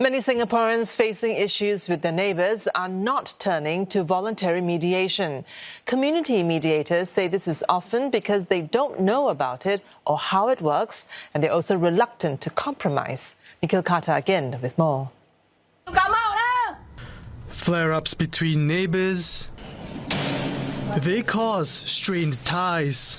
Many Singaporeans facing issues with their neighbours are not turning to voluntary mediation. Community mediators say this is often because they don't know about it or how it works, and they're also reluctant to compromise. Nikhil Khattar again with more. Flare-ups between neighbours, they cause strained ties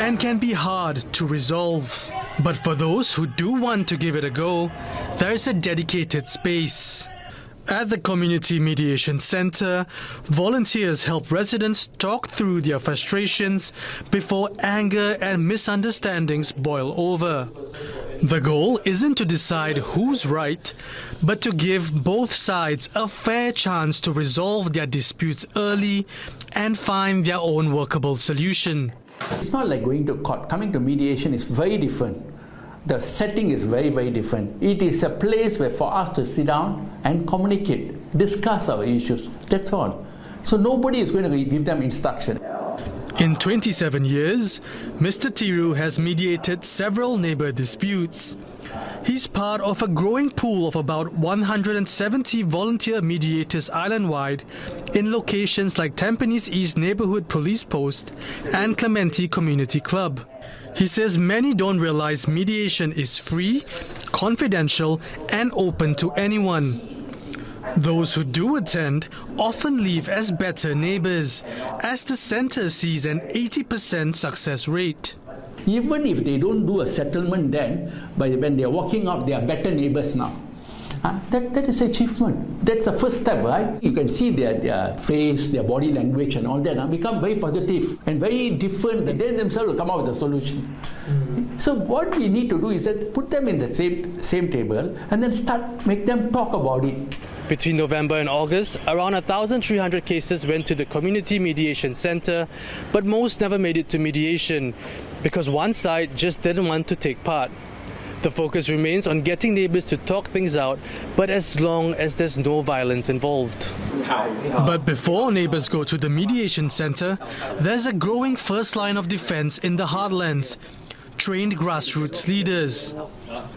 and can be hard to resolve. But for those who do want to give it a go, there is a dedicated space. At the Community Mediation Centre, volunteers help residents talk through their frustrations before anger and misunderstandings boil over. The goal isn't to decide who's right, but to give both sides a fair chance to resolve their disputes early and find their own workable solution. It's not like going to court. Coming to mediation is very different. The setting is very, very different. It is a place where for us to sit down and communicate, discuss our issues. That's all. So nobody is going to give them instruction. In 27 years, Mr. Tiru has mediated several neighbour disputes. He's part of a growing pool of about 170 volunteer mediators island-wide in locations like Tampines East Neighbourhood Police Post and Clementi Community Club. He says many don't realise mediation is free, confidential and open to anyone. Those who do attend often leave as better neighbours, as the centre sees an 80% success rate. Even if they don't do a settlement then, when they are walking out, they are better neighbours now. That is achievement. That's the first step, right? You can see their face, their body language and all that become very positive and very different. They themselves will come out with a solution. So what we need to do is that put them in the same table and then make them talk about it. Between November and August, around 1,300 cases went to the Community Mediation Centre, but most never made it to mediation because one side just didn't want to take part. The focus remains on getting neighbours to talk things out, but as long as there's no violence involved. But before neighbours go to the mediation centre, there's a growing first line of defence in the heartlands, trained grassroots leaders.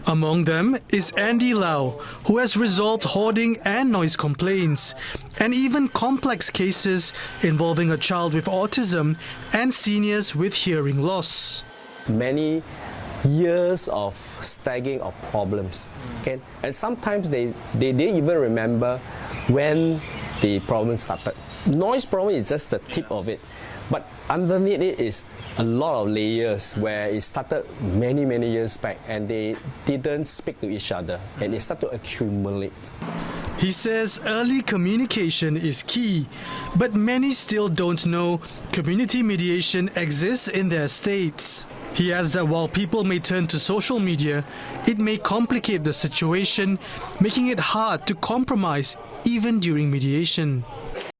Among them is Andy Lau, who has resolved hoarding and noise complaints, and even complex cases involving a child with autism and seniors with hearing loss. Many years of stacking of problems, okay? And sometimes they didn't even remember when the problem started. Noise problem is just the tip of it, but underneath it is a lot of layers where it started many years back and they didn't speak to each other and it started to accumulate. He says early communication is key, but many still don't know community mediation exists in their states. He adds that while people may turn to social media, it may complicate the situation, making it hard to compromise even during mediation.